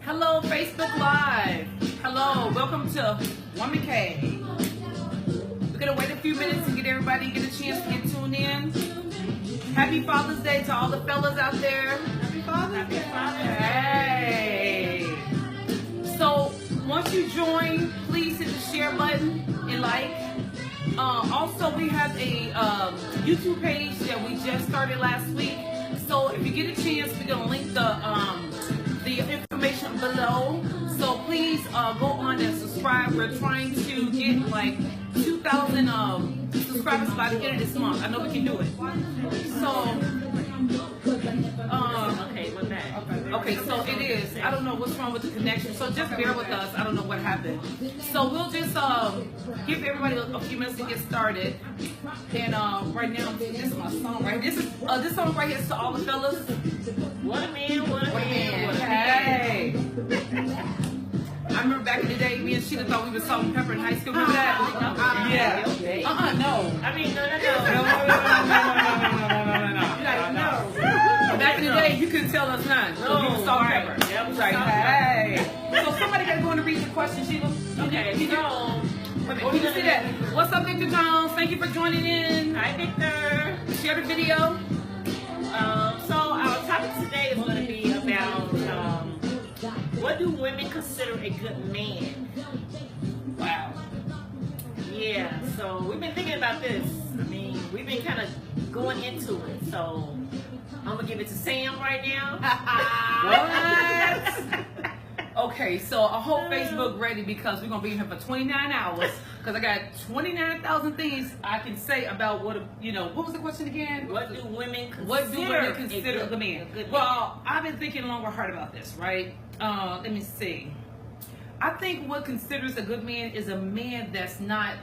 Hello, Facebook Live. Hello, welcome to Woman Cave. We're gonna wait a few minutes and get everybody get a chance to get tuned in. Happy Father's Day to all the fellas out there. Happy Father's Day. Hey. So once you join, please hit the share button and like. Also, we have a YouTube page that we just started last week. So if you get a chance, we're gonna link the information below. So please go on and subscribe. We're trying to get like 2,000 subscribers by the end of this month. I know we can do it. So okay, we're back. okay, so it is. I don't know what's wrong with the connection. So just bear with us. I don't know what happened. So we'll just give everybody a few minutes to get started. And right now, this is my song right. This song right here is to all the fellas. What a man, what a man, what a man. Hey. I remember back in the day, me and Sheila thought we were Salt and Pepper in high school. Remember that? Yeah. No. I mean, no. No. Back in the day, you couldn't tell us none. So we were Salt and Pepper. Yep, Right. Hey. So somebody got to go and read the question, Sheila. Okay, so Can you see that? What's up, Victor Jones? Thank you for joining in. Hi, Victor. Share the video. So our topic today is going to be about what do women consider a good man? Wow. Yeah, so we've been thinking about this. I mean, we've been kind of going into it. So I'm going to give it to Sam right now. What? Okay, so I hope Facebook ready because we're going to be here for 29 hours because I got 29,000 things I can say about what was the question again? What do women consider, a good man? Well, I've been thinking long and hard about this, right? Let me see. I think what considers a good man is a man that's not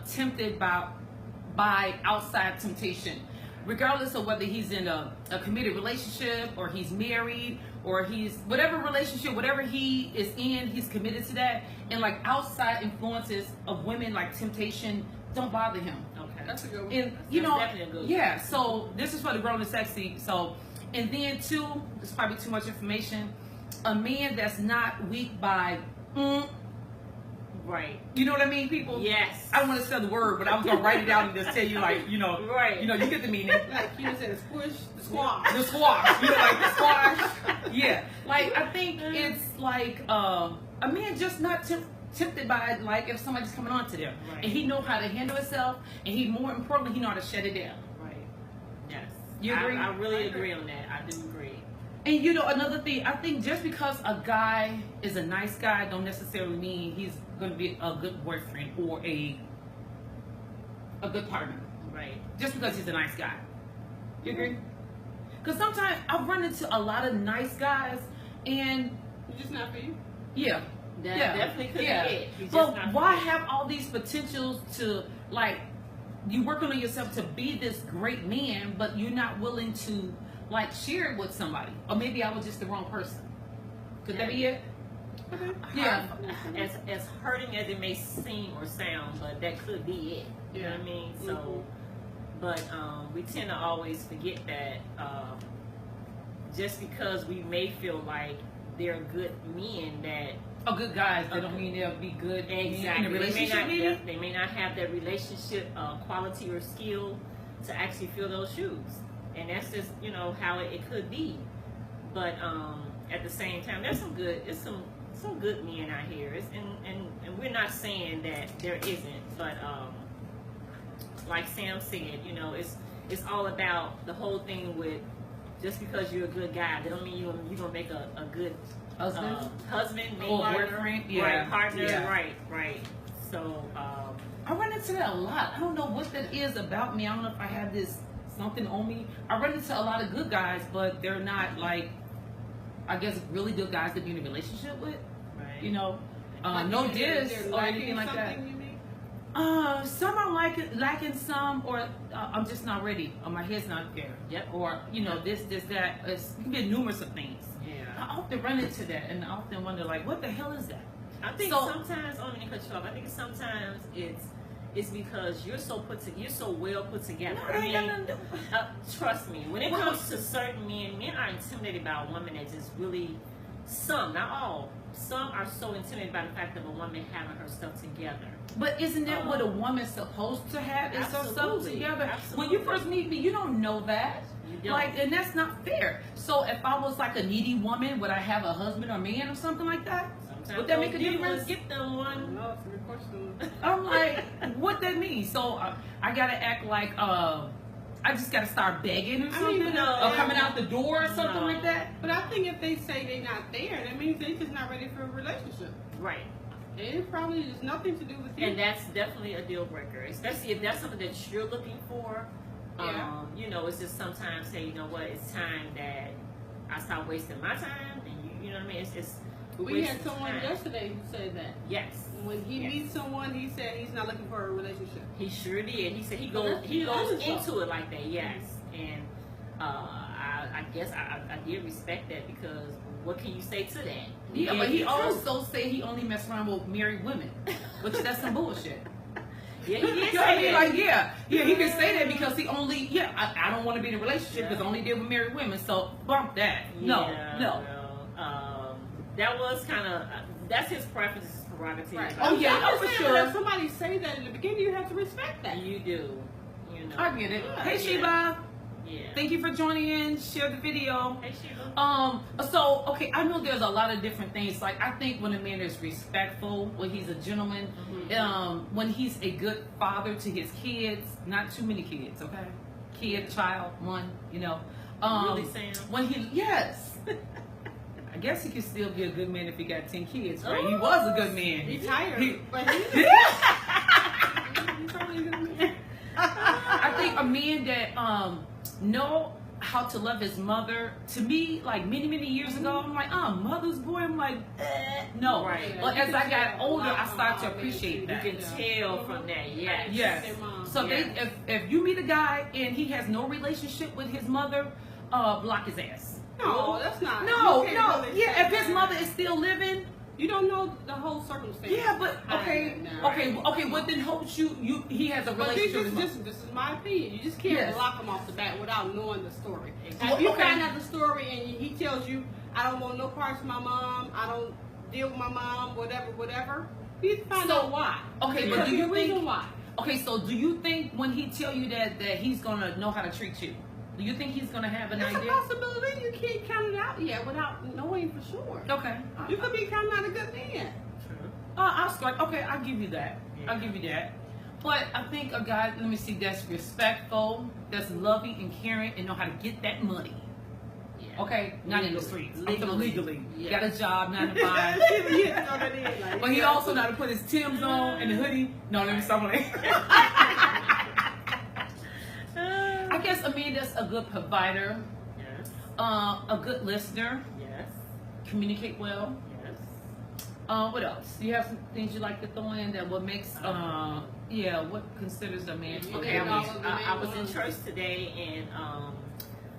tempted by outside temptation, regardless of whether he's in a committed relationship or he's married or he's whatever relationship, whatever he is in, he's committed to that. And like outside influences of women, like temptation, don't bother him. Okay, that's a good one. And definitely a good one. Yeah. So this is for the grown and sexy. So, and then two, it's probably too much information. A man that's not weak by. Right. You know what I mean, people? Yes. I don't want to say the word, but I was going to write it down and just tell you, like, Right. You get the meaning. Like you said, squish, the squash. The squash. Like the squash. Yeah. Like, I think it's like a man just not tempted by, like, if somebody's coming on to them. Right. And he know how to handle himself, and more importantly, he know how to shut it down. Right. Yes. You agree? I really agree on that. I do agree. And another thing, I think just because a guy is a nice guy don't necessarily mean he's going to be a good boyfriend or a good partner. Right. Just because he's a nice guy. You agree? Because sometimes I've run into a lot of nice guys and... It's just not for you. Yeah. That definitely could be it. But why have all these potentials to, like, you working on yourself to be this great man, but you're not willing to... like share it with somebody, or maybe I was just the wrong person. Could that be it? Yeah. As hurting as it may seem or sound, but that could be it. You know what I mean? So, but we tend to always forget that just because we may feel like they're good men, that good guys, they don't mean they'll be good exactly in a relationship. They may not have that relationship quality or skill to actually fill those shoes. And that's just, how it could be. But at the same time, there's some good men out here. And we're not saying that there isn't, but like Sam said, it's all about the whole thing with just because you're a good guy, that don't mean you're gonna make a good husband, or boyfriend, partner, right. So I run into that a lot. I don't know what that is about me. I don't know if I have something on me. I run into a lot of good guys, but they're not like, I guess, really good guys to be in a relationship with. Right. No diss or anything like that. Some are lacking some, or I'm just not ready, or my head's not there. Yep. Or this, that. It can be numerous of things. Yeah. I often run into that, and I often wonder, like, what the hell is that? I think sometimes, let me cut you off. I think sometimes it's because you're so well put together. Trust me, when it comes to certain men are intimidated by a woman that just really some, not all, some are so intimidated by the fact of a woman having her stuff together. But isn't that what a woman's supposed to have? Is her stuff Absolutely. together? Absolutely. When you first meet me, you don't know that. You don't. Like, and that's not fair. So if I was like a needy woman, would I have a husband or man or something like that? Sometimes Would that make a those good difference? ones Get them one. No, it's a good question. I'm like, what that mean? So I gotta act like I just gotta start begging or I something, mean, no, or coming out the door or something no. like that. But I think if they say they're not there, that means they're just not ready for a relationship. Right. It probably has nothing to do with you. And that's definitely a deal breaker, especially if that's something that you're looking for. Yeah. You know, it's just sometimes say, you know what, it's time that I stop wasting my time, and you know what I mean. It's We had wasting someone time. yesterday who said that. Yes. When he Yes. meets someone, he said he's not looking for a relationship. He sure did. He said he Well, goes that's- he that goes is into so. it like that. Yes, and I guess I did respect that because what can you say to that? Yeah, but he True. also said he only messed around with married women, which that's some bullshit. Yeah, he did You know what I say mean? that. Like, yeah, he can say that because he only, I don't want to be in a relationship because I only deal with married women. So bump that. No. No. That was kind of that's his preference, his prerogative. Right. Oh, yeah, I'm for saying, sure. but if somebody say that in the beginning, you have to respect that. You do. You know. I get it. Hey, Yeah. Sheba. Yeah. Thank you for joining in. Share the video. Hey, Sheba. So okay, I know there's a lot of different things. Like I think when a man is respectful, when he's a gentleman, when he's a good father to his kids, not too many kids, okay? Kid, child, one, you know. Really, Sam? When yes. I guess he could still be a good man if he got 10 kids, right? He was a good man. He's tired. He- But he's probably a good man. I think a man that know how to love his mother. To me, like many years ago, I'm like, mother's boy. I'm like, no. Right. But as I got older, I started to You appreciate that. You can tell from that. Yes. Yes. Their mom. So Yeah. if you meet a guy and he has no relationship with his mother, block his ass. No, that's not. No, you can't really yeah. say If his that. mother is still living, You don't know the whole circumstance. yeah. But okay, behind it now, right? okay. What then helps you? He has a But this relationship with his mother. this is my opinion. You just can't Yes. block him off the bat without knowing the story. Exactly. Now, if you Okay. find out the story and he tells you, I don't want no parts of my mom, I don't deal with my mom, whatever, you need to find So, out why. okay, but There's do you a reason think- why? Okay, so do you think when he tell you that he's gonna know how to treat you? Do you think he's gonna have an It's a idea? possibility. You can't count it out yet without knowing for sure. Okay. You could be counting out a good man. True. I'll start. Okay, I'll give you that. Yeah. I'll give you that. But I think a guy, let me see, that's respectful, that's loving and caring, and know how to get that money. Yeah. Okay, not in the Legally. streets. I'm talking legally. Yeah. Got a job, 9 to 5. Yeah, throw that in, like, But he also know how to put his Timbs on and the hoodie. No, let me stop. I guess a man that's a good provider, Yes. a good listener, Yes. communicate well. Yes. What else? Do you have some things you like to throw in that what makes what considers a man? Yeah. Okay, all of the I was in main church today, and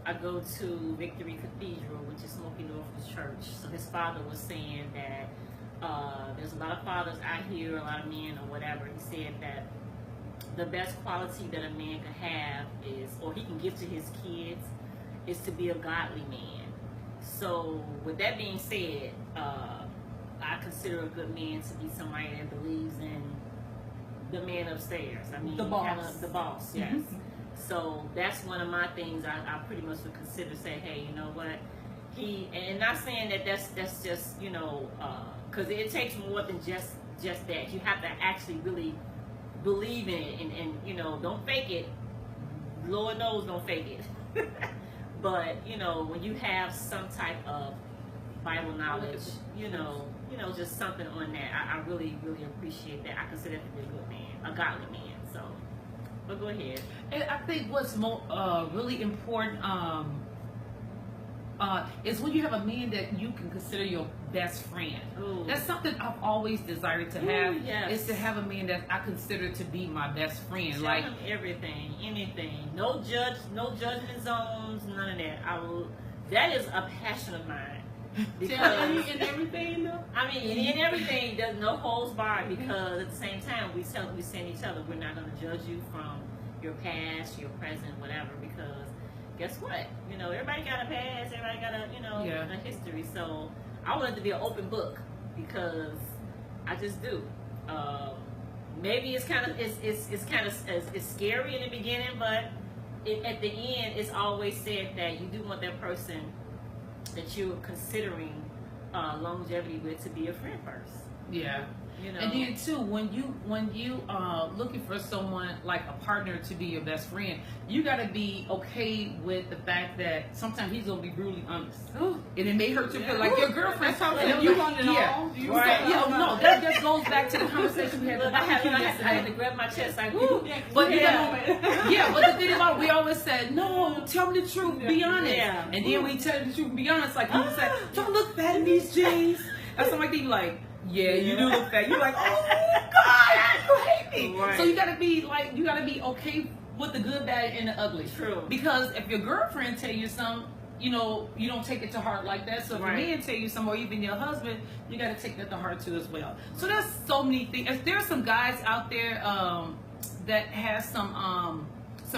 I go to Victory Cathedral, which is Smoky North's church. So his father was saying that there's a lot of fathers out here, a lot of men or whatever. He said that the best quality that a man can have is, or he can give to his kids, is to be a godly man. So with that being said, I consider a good man to be somebody that believes in the man upstairs. I mean, The boss. kinda the boss, yes. Mhm. So that's one of my things I pretty much would consider, say, hey, you know what? And not saying that that's just, you know, because it takes more than just that. You have to actually really believe in it and you know, don't fake it. Lord knows don't fake it. But, you know, when you have some type of Bible knowledge, you know, just something on that, I really appreciate that. I consider it to be a good man, a godly man. So, but go ahead. And I think what's really important is when you have a man that you can consider your best friend. Ooh. That's something I've always desired to have. Ooh, yes. Is to have a man that I consider to be my best friend. Tell Like him everything, anything. No judgment zones, none of that. That is a passion of mine. Tell any and everything though. I mean, in everything, there's no holds barred, because at the same time, we send each other, we're not going to judge you from your past, your present, whatever, because guess what? You know, everybody got a past, everybody got a, Yeah. a history. So I want it to be an open book because I just do. Maybe it's kind of it's scary in the beginning, but at the end, it's always said that you do want that person that you're considering longevity with to be a friend first. Yeah. You know, And then too, when you looking for someone like a partner to be your best friend, you gotta be okay with the fact that sometimes he's gonna be brutally honest, and it may hurt you feel like your girlfriend. And you want it all. You Right. say, Yeah, no, that just goes back to the conversation we had. look, I had yesterday. to grab my chest like, woo. But yeah. yeah, but the thing about it, we always said, no, tell me the truth, be honest. Yeah. And then when you tell the truth, be honest, like people say, don't look fat in these jeans. Or something like that, you like, yeah, you do look fat. You're like, oh God, you hate me. Right. So you gotta be okay with the good, bad, and the ugly. True. Because if your girlfriend tell you something, you know, you don't take it to heart like that. So if a man tell you something, or even your husband, you got to take that to heart too as well. So there's so many things. If there's some guys out there that has some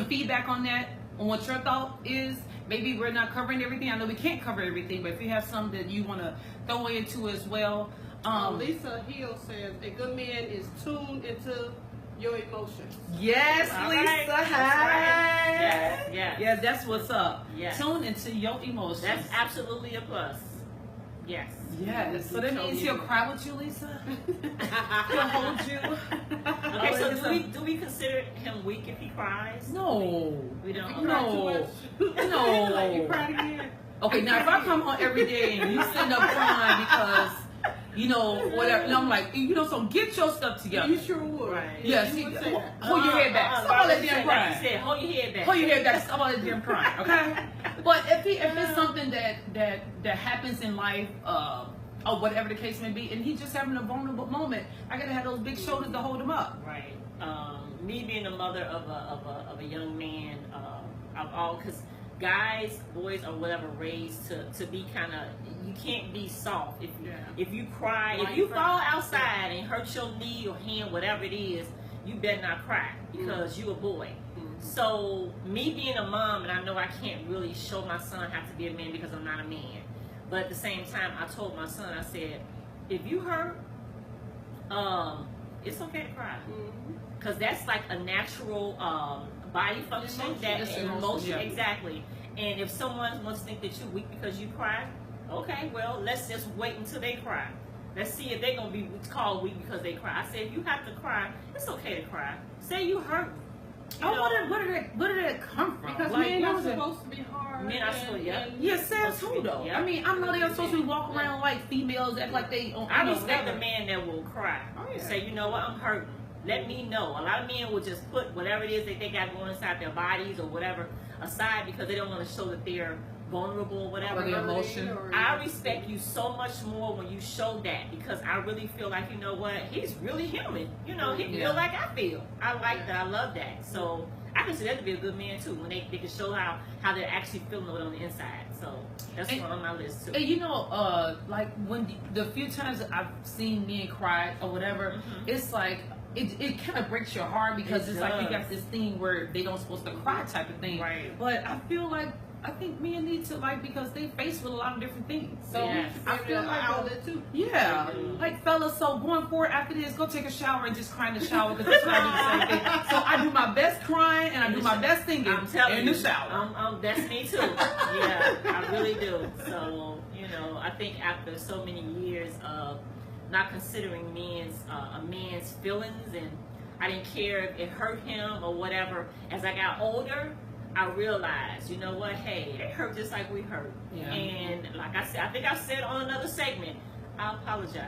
feedback on that, on what your thought is, maybe we're not covering everything. I know we can't cover everything, but if you have some that you want to throw into as well. Lisa Hill says a good man is tuned into your emotions. Yes, All Lisa. right. That's Hi. right. Yes. Yeah, that's what's up. Yes. Tune into your emotions. That's absolutely a plus. Yes. Yes. So that means he'll cry with you, Lisa. He'll hold you. Okay, so do we consider him weak if he cries? No. We don't. No. Like you No. cried again. Okay, now if I come home every day and you sitting up crying because, you know, whatever, and I'm like, you know, so get your stuff together. You sure would. Right. Yes. You would say that. Hold your head back. Stop all that damn Like you crying. said, hold your head back. Hold your head back. Stop all that damn crying. Okay. But if it's something that happens in life, or whatever the case may be, and he's just having a vulnerable moment, I gotta have those big shoulders to hold him up. Right. Me being the mother of a young man, because guys, boys, or whatever, raised to be kind of, you can't be soft. If you cry, if you fall outside and hurt your knee or hand, whatever it is, you better not cry because you a boy. So me being a mom, and I know I can't really show my son how to be a man because I'm not a man. But at the same time, I told my son, I said, if you hurt, it's okay to cry. Because that's like a natural body function, that emotion, exactly. And if someone wants to think that you're weak because you cry, okay, well, let's just wait until they cry. Let's see if they're going to be called weak because they cry. I said, if you have to cry, it's okay to cry. Say you hurt. Where did that come from? Because Like, men what are was it? supposed to be hard. Men are supposed to, Yeah, sad too though. Yeah. I mean, I know they're supposed to be walking around like females, act like they. I respect a man that will cry. Oh, yeah. Say, you know what, I'm hurting. Let me know. A lot of men will just put whatever it is that they got going inside their bodies or whatever aside because they don't want to show that they're vulnerable or whatever. Or the emotion. I respect you so much more when you show that because I really feel like, you know what, he's really human. You know, he feel like I feel. I like that. I love that. So I consider that to be a good man too when they can show how they're actually feeling it on the inside. So that's one on my list too. And you know, like when the few times I've seen men cry or whatever, it's like it kind of breaks your heart because it's like you got this thing where they don't supposed to cry type of thing. Right. But I think men need to because they faced with a lot of different things. So Yes. I feel like outlet too. yeah, like fellas, so going forward after this, go take a shower and just cry in the shower because that's what I do the same thing. So I do my best crying and I do my best singing I'm telling in you, the shower. That's me too. Yeah, I really do. So, you know, I think after so many years of not considering a man's feelings, and I didn't care if it hurt him or whatever, as I got older, I realized, you know what, hey, they hurt just like we hurt. Yeah. And like I said, I think I said on another segment, I apologize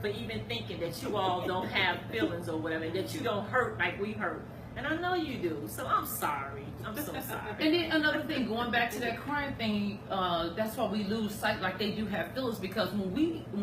for even thinking that you all don't have feelings or whatever, that you don't hurt like we hurt. And I know you do, so I'm sorry. I'm so sorry. And then another thing, going back to that crying thing, that's why we lose sight like they do have feelings because when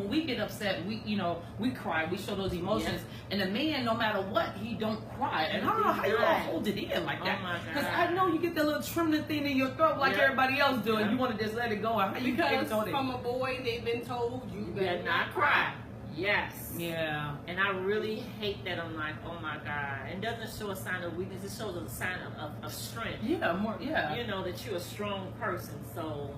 we get upset, we cry, we show those emotions, and the man, no matter what, he don't cry. And I don't know how you all hold it in like that. Oh my Because God. I know you get that little trembling thing in your throat like everybody else do, and you want to just let it go. How you Because hold it? from a boy, they've been told you better not cry. Yes. Yeah. And I really hate that. I'm like, oh my God. It doesn't show a sign of weakness. It shows a sign of strength. Yeah, more. Yeah. You know, that you're a strong person. So,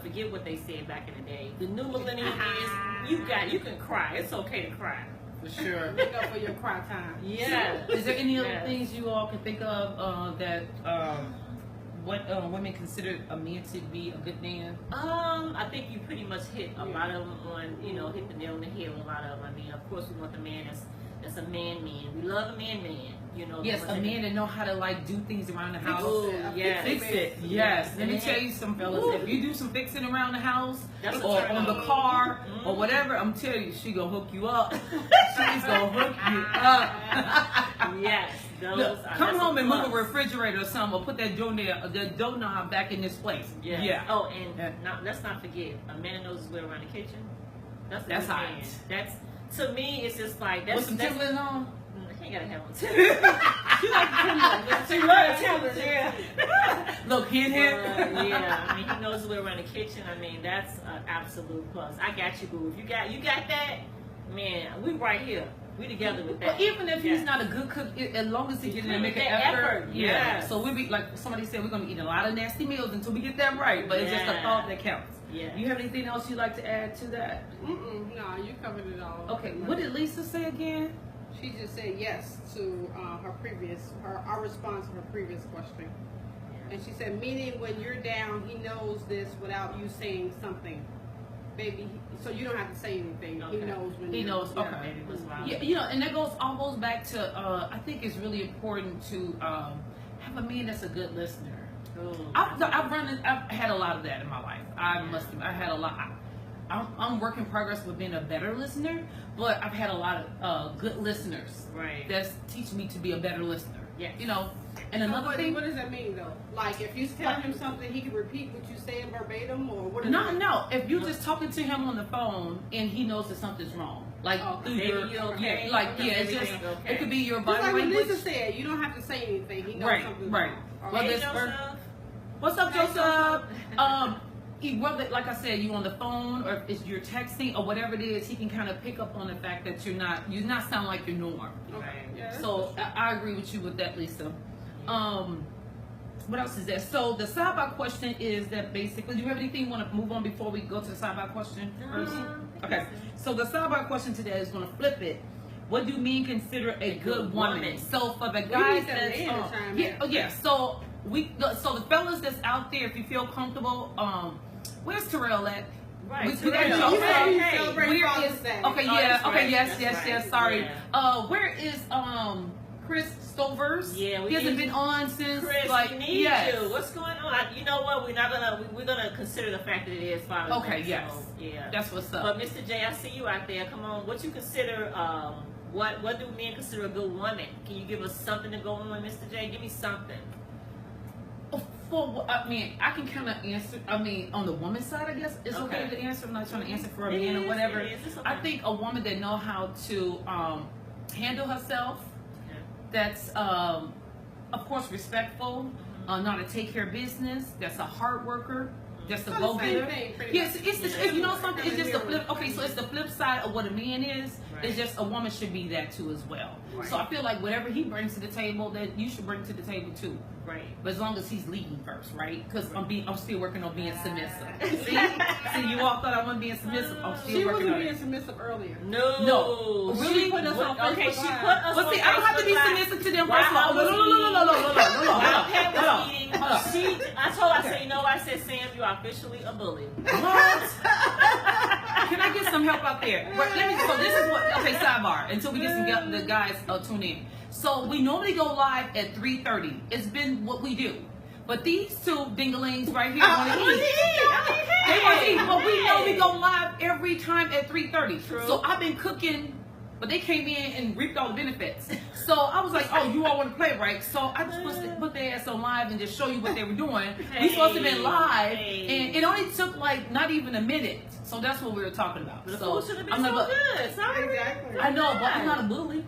forget what they said back in the day. The new millennium is you can cry. It's okay to cry. For sure. Make up for your cry time. Yeah. Is there any other things you all can think of that what women consider a man to be a good man? I think you pretty much hit a lot of them on, hit the nail on the head with a lot of them. I mean, of course, we want the man that's a man. We love a man. Yes, a man that know how to like do things around the house. Ooh, yes. Fix it. Yes. Let me tell you some fellas. If you do some fixing around the house That's or a turn on the on. car or whatever, I'm telling you, she gonna hook you up. She's gonna hook you up. Yes. Look, come home and move a refrigerator or something, or put that doorknob back in this place. Yeah. Oh, and let's not forget, a man knows his way around the kitchen. That's hot. man. That's, to me, it's just like that's. With some Timberlands on? I ain't gotta have one. She like Timberlands. She loves Timberlands, yeah. Look, hint. Yeah, I mean, he knows his way around the kitchen. I mean, that's an absolute plus. I got you, boo. If you got that, man, we right here. We together with that. But even if he's not a good cook, as long as he get in and make an effort. Yeah. So we be like somebody said, we're gonna eat a lot of nasty meals until we get that right. But it's just a thought that counts. Yeah. You have anything else you'd like to add to that? No, you covered it all. Okay. What did Lisa say again? She just said yes to our response to her previous question. And she said, meaning when you're down, he knows this without you saying something. Baby, so you don't have to say anything. Okay. He knows when He you're knows. down. Okay. Baby was wild. Yeah, and that all goes back to. I think it's really important to have a man that's a good listener. Ooh. I've had a lot of that in my life. I had a lot. I'm work in progress with being a better listener, but I've had a lot of good listeners. Right. That's teaching me to be a better listener. Yes. And another thing. What does that mean though? Like if you tell him something, he can repeat what you say verbatim, or what? No. If you're just talking to him on the phone and he knows that something's wrong, like through your, okay. it's just it could be your body Just like what language. Lisa said, you don't have to say anything. He knows something's Right. wrong. Well, Hey, this Joseph. What's up, Hey, Joseph? Whether, like I said, you on the phone or if you're texting or whatever it is, he can kind of pick up on the fact that you're not sound like your norm. Okay. Yeah, So I agree with you with that, Lisa. What else is there? So the sidebar question is that basically, do you have anything you want to move on before we go to the sidebar question first? Okay. So the sidebar question today is going to flip it. What do men consider a good woman? So for the guys need that man to chime in. So the fellas that's out there, if you feel comfortable, where's Terrell at? Right. We got Terrell. you. Okay. Okay. Celebrate Where Father's is? Day. Okay. Oh, Yeah. that's Okay. right. Yes. That's Yes. right. Sorry. Yeah. Where is Chris Stovers? Yeah, he hasn't been on since. Chris, like, we need yes. you. What's going on? You know what? We're gonna consider the fact that it is Father's Okay. Day, Yes. so, yeah. That's what's up. But Mr. J, I see you out there. Come on, what you consider? What do men consider a good woman? Can you give us something to go on, Mr. J? Give me something. I can kind of answer. On the woman's side, I guess it's okay to answer. I'm not trying to answer for a It man is, or whatever. it is. It's okay. I think a woman that know how to handle herself, that's of course respectful, know how to take care of business, that's a hard worker, that's a It's the go same getter. thing, pretty Yes, much. it's you know something. It's just the flip. Okay, so it's the flip side of what a man is. Right. It's just a woman should be that too as well. Right. So I feel like whatever he brings to the table, that you should bring to the table too. Right. But as long as he's leading first, right? Because I'm still working on being submissive. See, you all thought I wasn't being submissive. I'm still She working wasn't on being it. submissive earlier. No. Really? She put us on Facebook okay, she Live. put us But on see, I don't have to be Facebook Live. submissive to them While first of all. I was While Pat Hold was on. eating, Hold on. I told her, I said, I said, Sam, you are officially a bully. What? Can I get some help out there? So this is what. Okay, sidebar. Until we get the guys tune in. So we normally go live at 3:30. It's been what we do. But these two dinglings right here want to eat. They want to eat. But we know we go live every time at 3:30. True. So I've been cooking. But they came in and reaped all the benefits. So I was like, oh, you all want to play, right? So I just supposed to put their ass on live and just show you what they were doing. We supposed to have been live, and it only took like not even a minute. So that's what we were talking about. The So food should have been I'm so not, good. Sorry. Exactly. I know, but I'm not a bully.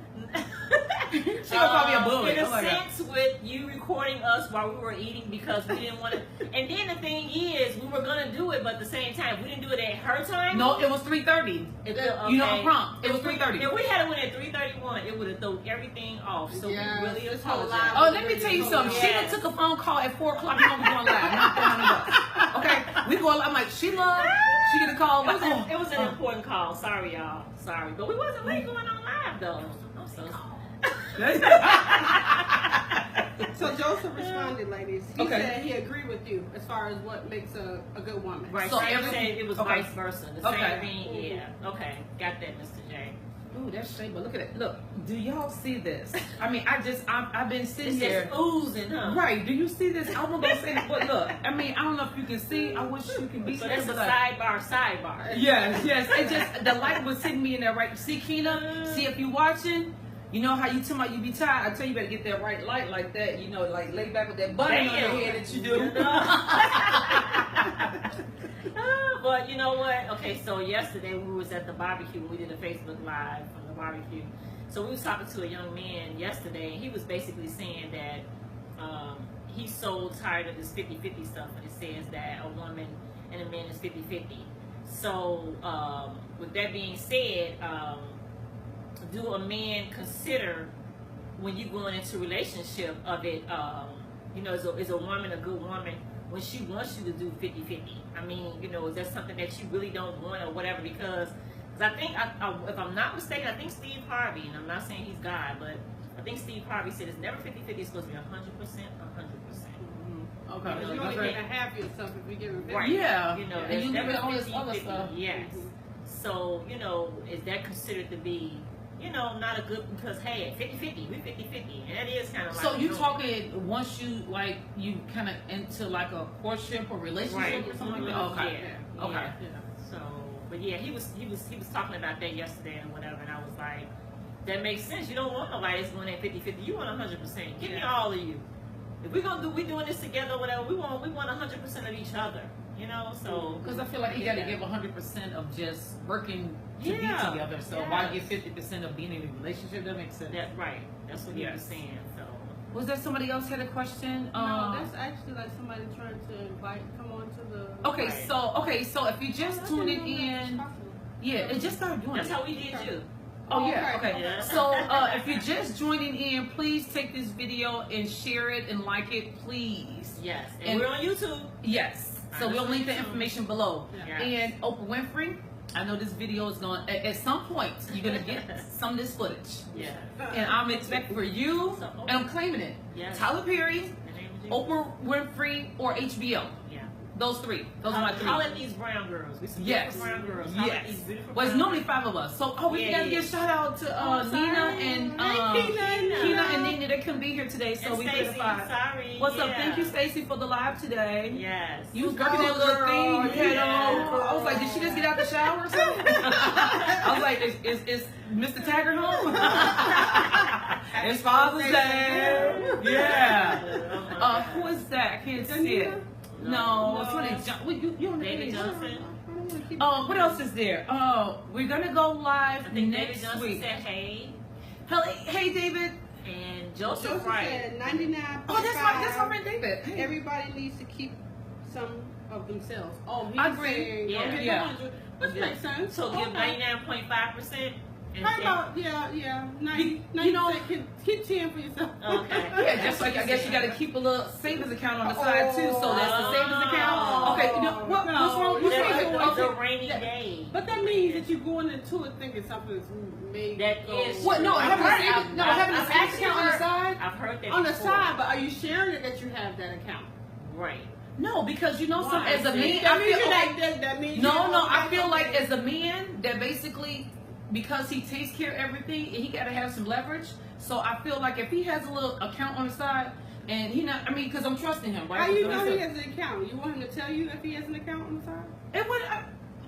She gonna call me a bully. In a Oh my God. sense, with you recording us while we were eating because we didn't want to. And then the thing is, we were gonna do it, but at the same time, we didn't do it at her time. No, it was 3:30. You know, I'm prompt. It was 3:30. If we had it went at 3:31, it would have thrown everything off. So Yes, we really this whole apologize. live Oh, let me tell you something. Yes. Sheila took a phone call at 4 o'clock. We're gonna be going live. Not $400. Okay, We go. I'm like, Sheila. She get a call. Like, It was an important call. Sorry, y'all. Sorry, but we wasn't late going on live though. I'm so So Joseph responded, ladies. He Okay. said he agreed with you as far as what makes a good woman. Right. So So every- said it was okay. vice versa. The Okay. same thing. Yeah. Okay. Got that, Mr. J. Ooh, that's shade, but look at it. Look, do y'all see this? I mean, I've been sitting It's there. just oozing, huh? Right, do you see this? I won't go say it, but look, I mean, I don't know if you can see. I wish you could be So there, that's a but like, sidebar. yes. It just, the light was hitting me in there, right? See, Keena, see if you watching, you know how you tell me you be tired. I tell you better get that right light like that, you know, like lay back with that button on your head that you do. But you know what? Okay, so yesterday we was at the barbecue. We did a Facebook Live from the barbecue. So we was talking to a young man yesterday, and he was basically saying that he's so tired of this 50-50 stuff, and it says that a woman and a man is 50-50. So with that being said, do a man consider when you going into a relationship of it, you know, is a woman a good woman when she wants you to do 50-50? I mean, you know, is that something that you really don't want or whatever? Because I think, if I'm not mistaken, I think Steve Harvey, and I'm not saying he's God, but I think Steve Harvey said it's never 50-50, it's supposed to be 100%, 100%. Okay, You that's only right. get half yourself if you give him 50. Right. Yeah. You know, And there's you never get all this 50, other 50. stuff. Yes. So, you know, is that considered to be, you know, not a good, because hey, at 50-50, we 50-50, and that is kind of like. So you talking once you like you kind of into like a courtship or relationship Right. or something like that? Okay. Yeah. Okay. Yeah. So, but yeah, he was talking about that yesterday and whatever, and I was like, that makes sense. You don't want nobody that's going at 50-50. You want 100%. Give me all of you. If we doing this together, or whatever, we want 100% of each other. You know, so Because I feel like you got to give 100% of just working to be Yeah. together. So Yes. why give 50% of being in a relationship? That makes sense. that right. That's what he was Yes. saying. So. Was there somebody else had a question? No, that's actually like somebody trying to come on to the. Okay, so if you just tuning in, yeah, it just started doing That's it. how we did you. Oh yeah, Okay. okay. Yeah. So if you're just joining in, please take this video and share it and like it, please. Yes, and, And- we're on YouTube. Yes. So we'll link the information below. Yeah. And Oprah Winfrey, I know this video is going at some point you're gonna get some of this footage, Yeah. and I'm expecting for you, So, and I'm claiming it. Yes. Tyler Perry, The name of Jesus. Oprah Winfrey, or HBO. Yeah. Those three. Those are my three. Holla at these brown girls. We some Yes. beautiful brown girls. Holla at these Yes. beautiful Well, it's brown normally 5 of us. So, we Yeah, gotta yeah. give a shout out to Oh, Nina sorry. and Hey, Keena and Nina. They couldn't be here today, so And we Stacey, did a 5. sorry. What's up? Yeah. Thank you, Stacy, for the live today. Yes. You was working that little thing. You had on. I was like, did she just get out the shower or something? I was like, is Mr. Taggart home? It's Father's Day. Yeah. Who is that? I can't see it. No, it's really you on the David page. Johnson. What else is there? We're gonna go live I think David next Johnson week. said hey. Hey, David. And Joseph Joseph Wright. said 99.5. Oh, that's my friend David. Hey. Everybody needs to keep some of themselves. Oh, he's I agree. saying, Yeah. don't get Yeah. 100, which makes sense. So give Okay. 99.5%. How about, yeah, 90, You know- keep 10 for yourself. Okay. Yeah, just like I guess you got to keep a little savings account on the side too. So that's the savings account. Okay, you know what's wrong? What's There's wrong? a rainy day. But that means that you're going into it thinking something's made. That go- is- What? No, having a I've- savings. No, I've- having a I've savings actually account on the heard- side. I've heard that on the before. side, but are you sharing it that you have that account? Right. No, because you know, some Why? as a man, that I means feel you like that means no, you no. don't I have feel like something- as a man that basically because he takes care of everything, and he got to have some leverage. So I feel like if he has a little account on the side, and he not, I mean, because I'm trusting him, right? How you So know he he said- has an account? You want him to tell you if he has an account on the side? It would.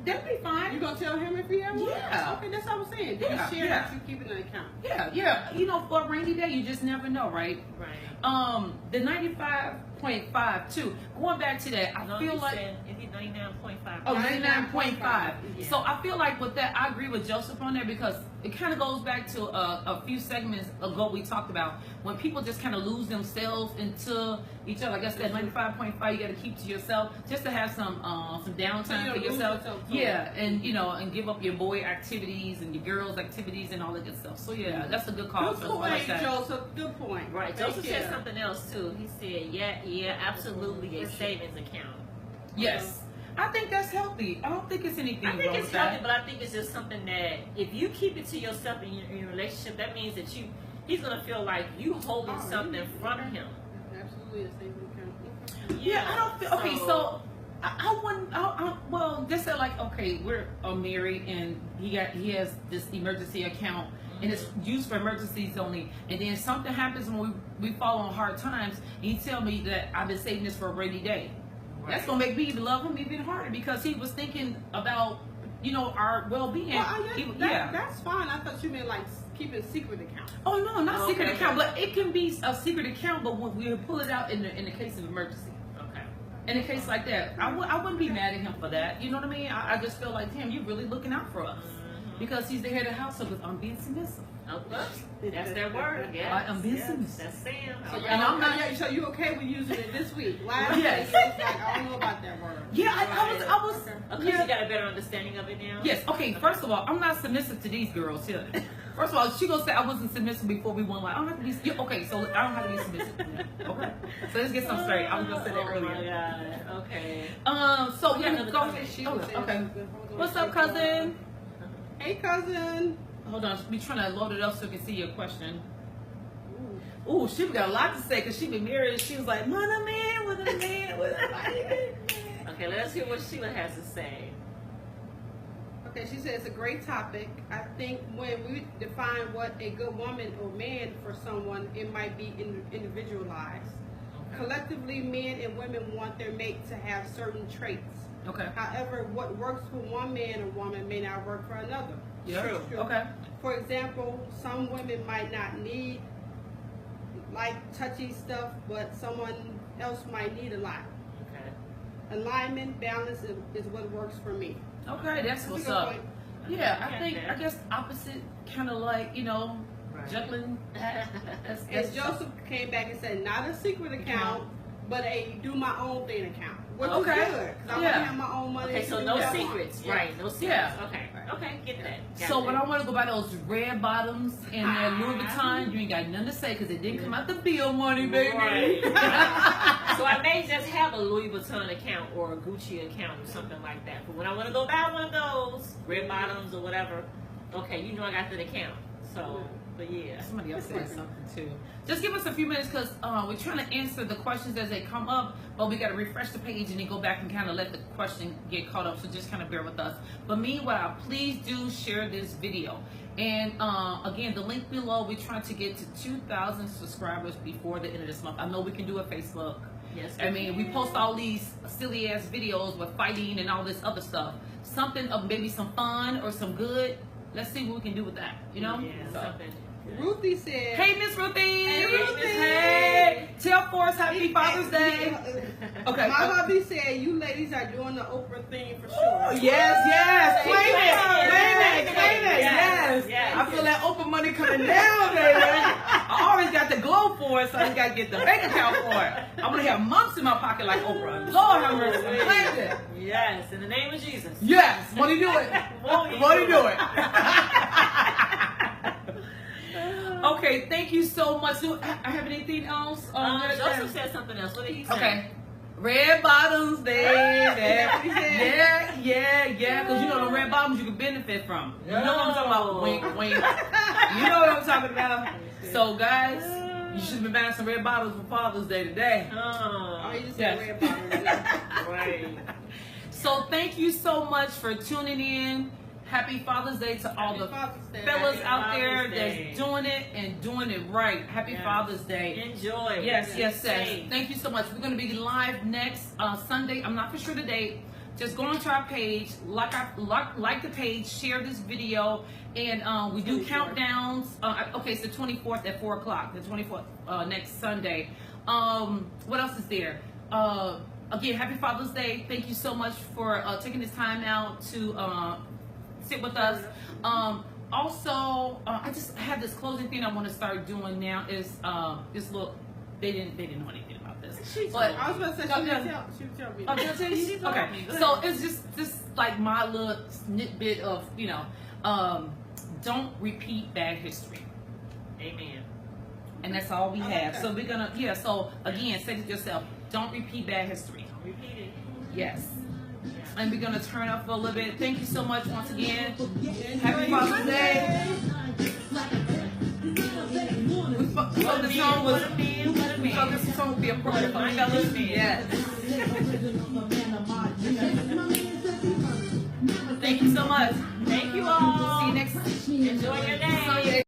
That'd be fine. You gonna tell him if he has one? Yeah. Okay, that's what I was saying. Do Yeah, you share yeah. that you keep it in an account? Yeah. You know, for a rainy day, you just never know, right? Right. The 95.5 too. Going back to that, I No, feel he like. said, is it 99.5? Oh, 99.5. Yeah. So I feel like with that, I agree with Joseph on there because it kind of goes back to a few segments ago we talked about when people just kind of lose themselves into each other. Like I said, 95.5 you got to keep to yourself just to have some So downtime you for don't lose yourself. yourself, too. Yeah, and you know, and give up your boy activities and your girls activities and all that good stuff. So yeah, that's a good call. Good So I like point, that. Joseph. Good point. Right. Thank Joseph you. said something else too. He said, yeah, absolutely a savings account. Yes. I think that's healthy. I don't think it's anything I think wrong it's with healthy, that. but I think it's just something that if you keep it to yourself in your relationship, that means that he's gonna feel like you holding Oh, something really? from Okay. him. Absolutely the same account. Yeah, I don't feel okay. So I wouldn't. Well, just say like, okay, we're married, and he has this emergency account, and it's used for emergencies only. And then something happens when we fall on hard times, and he tell me that I've been saving this for a rainy day. That's gonna make me even love him even harder because he was thinking about our well-being. Well, Yeah. that's fine. I thought you meant like keeping secret account. Oh no, not secret Okay. account, but it can be a secret account. But when we pull it out in the case of emergency. Okay. In a case like that, I wouldn't be mad at him for that. You know what I mean? I just feel like, damn, you're really looking out for us. Because he's the head of the household with I'm being submissive. Oh, well, that's their word. Yes. I am being Yes, submissive. that's Sam. So, All And I'm not- So you okay with using it this week? Last Yes. week, it was like, I don't know about that word. Yeah, I was. Okay. Because Yeah. you got a better understanding of it now? Yes. Okay. First of all, I'm not submissive to these girls here. First of all, she gonna say I wasn't submissive before we went. Like, I don't have to be. Yeah, okay, so I don't have to be submissive. Okay. So let's get some straight. I was gonna say that Oh, my earlier. God. Okay. So We got yeah, another go comment. ahead. She Oh, was saying okay. something. Hold on. What's up, cousin? Hey, cousin. Hold on. We trying to load it up so we can see your question. Ooh. Ooh, she got a lot to say because she been married. And she was like, "Mother man, with a man, with a man." Okay, let's hear what Sheila has to say. Okay, she said it's a great topic. I think when we define what a good woman or man for someone, it might be individualized. Collectively, men and women want their mate to have certain traits. Okay. However, what works for one man or woman may not work for another. Yeah. True. Okay. For example, some women might not need like touchy stuff, but someone else might need a lot. Okay. Alignment, balance is what works for me. Okay, that's a what's good up. point. Yeah, I Yeah, think yeah. I guess opposite, kind of like Right. juggling. That's, And Joseph came back and said, not a secret account, but a do my own thing account. Which Okay. is good, because I want Yeah. to have my own money. Okay, to so do no what I want. secrets. Yeah. Right, no secrets. Yeah. Okay. Right. Okay, get that. So when I want to go buy those red bottoms and that Louis Vuitton, you ain't got nothing to say because it didn't come out the bill money, baby. Right. So I may just have a Louis Vuitton account or a Gucci account or something like that. But when I want to go buy one of those red bottoms or whatever, okay, you know I got that account. So, but yeah. Somebody else said something too. Just give us a few minutes because we're trying to answer the questions as they come up, but we got to refresh the page and then go back and kind of let the question get caught up. So just kind of bear with us. But meanwhile, please do share this video. And again, the link below, we're trying to get to 2,000 subscribers before the end of this month. I know we can do a Facebook. Yes. I mean, we post all these silly ass videos with fighting and all this other stuff. Something of maybe some fun or some good. Let's see what we can do with that. You know? Yeah, So. something. Ruthie said, Hey, Miss Ruthie. Hey, Ruthie. Hey. Tell Forrest Happy Father's Day. Okay. My hubby said you ladies are doing the Oprah thing for sure. Yes. Claim it. Yes. Yes. I feel that open money coming down, baby. I always got the glow for it, so I just got to get the bank account for it. I'm going to have months in my pocket like Oprah. Lord have mercy. Claim it. Yes, in the name of Jesus. Yes. Won't he do it? Won't he do it? Okay, thank you so much. Do I have anything else? Joseph said something else. What did he say? Okay. Red bottoms, baby. That's what he said. Yeah. Because you know the red bottoms you can benefit from. You know what I'm talking about? Wink, wink. You know what I'm talking about? So, guys, you should have been buying some red bottles for Father's Day today. Oh, you just Yes. said red bottom. Right. So, thank you so much for tuning in. Happy Father's Day to all the Father's Day. fellas Happy out there Father's Day. that's doing it and doing it right. Happy Yes. Father's Day. Enjoy. Yes. Safe. Thank you so much. We're going to be live next Sunday. I'm not for sure the date. Just go onto our page, like the page, share this video, and we do 24th. countdowns. Okay, it's the 24th at 4 o'clock. The 24th next Sunday. What else is there? Again, Happy Father's Day. Thank you so much for taking this time out to sit with us. Also, I just have this closing thing I want to start doing now. Is this look? They didn't know anything about this. But I was about to say, she would tell me. oh, did I tell you? She told Okay, me. Go so ahead. it's just like my little snippet of don't repeat bad history. Amen. And that's all we I like have. that. So we're gonna so again, say to yourself, don't repeat bad history. Repeat it. Yes. Yeah. And we're gonna turn up for a little bit. Thank you so much once again. Happy Father's Day. We thought this song was be appropriate for the fellas. Yes. Thank you so much. Thank you all. See you next. Enjoy your day.